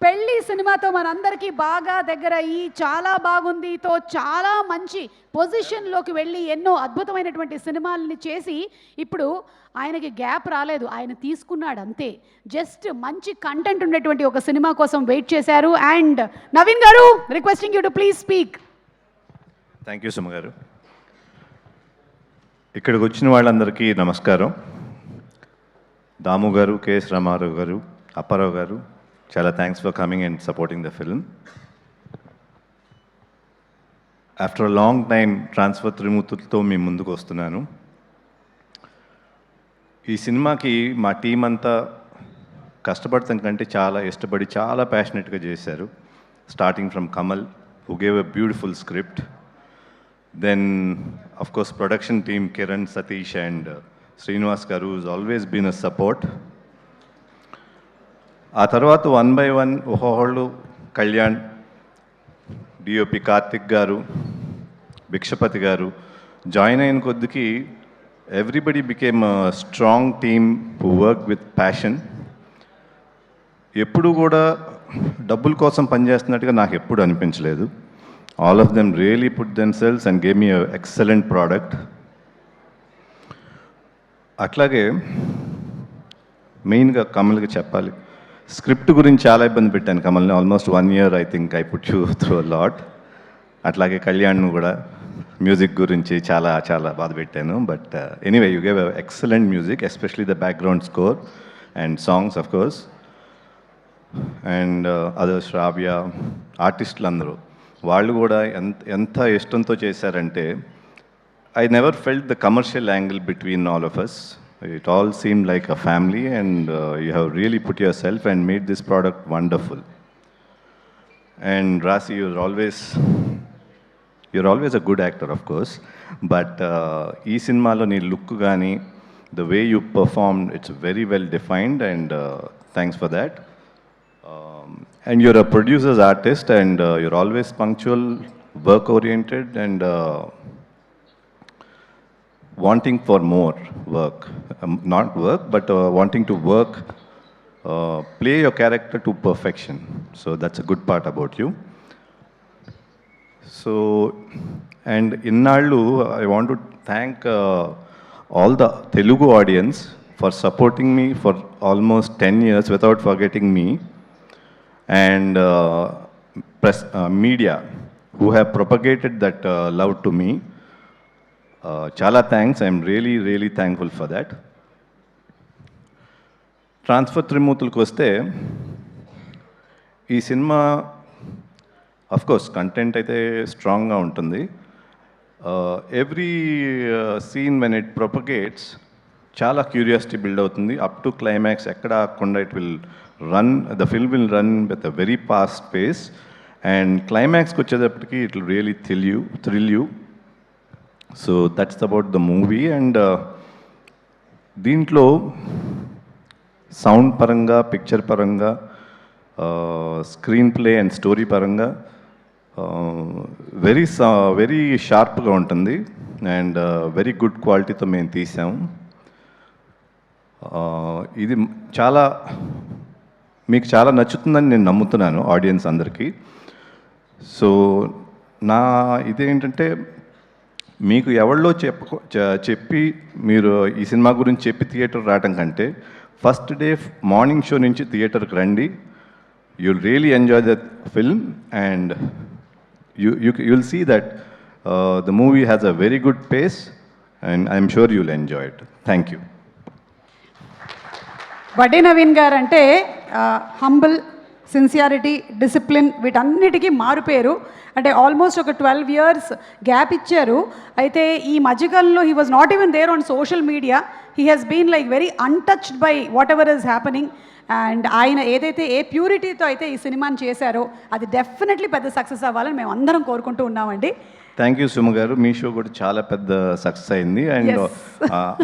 పెళ్లి సినిమాతో మనందరికీ బాగా దగ్గర అయ్యి చాలా బాగుందితో చాలా మంచి పొజిషన్లోకి వెళ్ళి ఎన్నో అద్భుతమైనటువంటి సినిమాలని చేసి ఇప్పుడు ఆయనకి గ్యాప్ రాలేదు, ఆయన తీసుకున్నాడు అంతే. జస్ట్ మంచి కంటెంట్ ఉన్నటువంటి ఒక సినిమా కోసం వెయిట్ చేశారు. అండ్ నవీన్ గారు, requesting you to please speak. Thank you Suma గారు. ఇక్కడికి వచ్చిన వాళ్ళందరికీ నమస్కారం. దాము గారు, కెఎస్ రామారావు గారు, అప్పారావు గారు, చాలా thanks for coming and supporting the film. After a long time transfer త్రిమూర్తులతో మీ ముందుకు వస్తున్నాను. ఈ సినిమాకి మా టీం అంతా కష్టపడతాం కంటే చాలా ఇష్టపడి చాలా ప్యాషనెట్గా చేశారు. Starting from Kamal, who gave a beautiful script. Then, of course, production team, Kiran, Satish and Srinivas garu has always been a support. ఆ తర్వాత వన్ బై వన్ ఒక్కొక్కళ్ళు, కళ్యాణ్, డిఓపి కార్తిక్ గారు, భిక్షపతి గారు జాయిన్ అయిన కొద్దికి everybody became strong team who work with passion. ఎప్పుడు కూడా డబ్బుల కోసం పనిచేస్తున్నట్టుగా నాకు ఎప్పుడు అనిపించలేదు. All of them really put themselves and gave me an excellent product. అట్లాగే మెయిన్గా కమల్కి చెప్పాలి, స్క్రిప్ట్ గురించి చాలా ఇబ్బంది పెట్టాను కమల్ని. Almost 1 year I think I put you through a lot. అట్లాగే కళ్యాణ్ను కూడా మ్యూజిక్ గురించి చాలా చాలా బాధ పెట్టాను. But anyway, you gave excellent music, especially the background score and songs of course. And other Shravya, ఆర్టిస్టులు అందరూ వాళ్ళు కూడా ఎంత ఇష్టంతో చేశారంటే I never felt the commercial angle between all of us. It all seem like a family and you have really put your self and made this product wonderful. And Raasi, you're always a good actor of course, but ఈ సినిమాలో నీ look కానీ the way you perform, it's very well defined and thanks for that. And you're a producer's artist and you're always punctual, work-oriented and wanting for more work. Not work, but wanting to work, play your character to perfection. So that's a good part about you. So, and innallu, I want to thank all the Telugu audience for supporting me for almost 10 years without forgetting me. And press media who have propagated that love to me. Chala thanks. I'm really thankful for that. Transfer త్రిమూర్తులకు వస్తే ఈ సినిమా of course content అయితే స్ట్రాంగ్గా ఉంటుంది. Every scene when it propagates చాలా curiosity build అవుతుంది. Up to climax ఎక్కడ ఆగకుండా it will run, the film will run with a very fast pace. And క్లైమాక్స్కి వచ్చేటప్పటికి it will really thrill you. So that's about the movie. And దీంట్లో sound పరంగా, picture పరంగా, screenplay and story పరంగా very షార్ప్గా ఉంటుంది and very good క్వాలిటీతో మేము తీసాము. ఇది మీకు చాలా నచ్చుతుందని నేను నమ్ముతున్నాను, ఆడియన్స్ అందరికీ. సో నా ఇదేంటంటే, మీకు ఎవరిలో చెప్పి మీరు ఈ సినిమా గురించి చెప్పి థియేటర్ రావటం కంటే ఫస్ట్ డే మార్నింగ్ షో నుంచి థియేటర్కి రండి. You'll really enjoy the film and you'll see that the movie has a very good pace and I'm sure you'll enjoy it. Thank you. Vadde Naveen గారు అంటే హంబుల్, సిన్సియారిటీ, డిసిప్లిన్ వీటన్నిటికీ మారుపేరు. అంటే almost ఒక 12 years gap ఇచ్చారు. అయితే ఈ మధ్యకాలంలో he was not even there on social media. He has been like very untouched by whatever is happening. And ఆయన ఏదైతే ఏ ప్యూరిటీతో అయితే ఈ సినిమాని చేశారో అది డెఫినెట్లీ పెద్ద సక్సెస్ అవ్వాలని మేము అందరం కోరుకుంటూ ఉన్నామండి. థ్యాంక్ యూ సుమ గారు, మీ షో కూడా చాలా పెద్ద సక్సెస్ అయింది. అండ్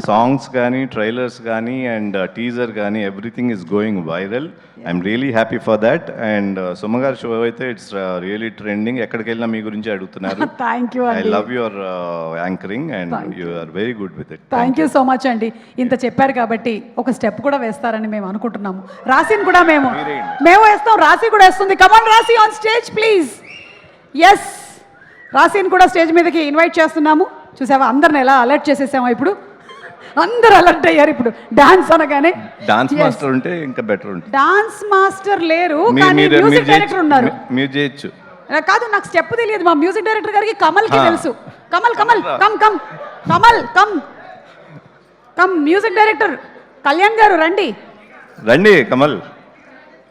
సాంగ్స్ కానీ, ట్రైలర్స్ కానీ, అండ్ టీజర్ కానీ, everything is going viral. I'm really happy for that. And Suma గారి షో అయితే ఇట్స్ రియలీ ట్రెండింగ్. ఎక్కడికి వెళ్ళినా మీ గురించి అడుగుతున్నారు. థ్యాంక్ యూ ఐ అండి, love your anchoring and you are very good with it. Thank you so much అండి. ఇంత చెప్పారు కాబట్టి ఒక స్టెప్ కూడా వేస్తారని మేము అనుకుంటున్నాము. రాశిని కూడా మేము వేస్తాం, రాశి కూడా వేస్తుంది. కమాన్ రాశి ఆన్ స్టేజ్ ప్లీజ్. ఎస్, రాశిని కూడా స్టేజ్ మీదకి ఇన్వైట్ చేస్తున్నాము. చూసావా అందరిని ఎలా అలర్ట్ చేసేసామా? ఇప్పుడు అందరు అలర్ట్ అయ్యారు. ఇప్పుడు డాన్స్ అనగానే డాన్స్ మాస్టర్ ఉంటే ఇంకా బెటర్ ఉంటుంది. డాన్స్ మాస్టర్ లేరు కానీ మ్యూజిక్ డైరెక్టర్ ఉన్నారు. మీరు చేయొచ్చు. కాదు, నాకు స్టెప్ తెలియదు. మా మ్యూజిక్ డైరెక్టర్ గారికి కమల్కి తెలుసు. Kamal Kamal come come Kamal come come. Music director Kalyan గారు రండి. రండి కమల్.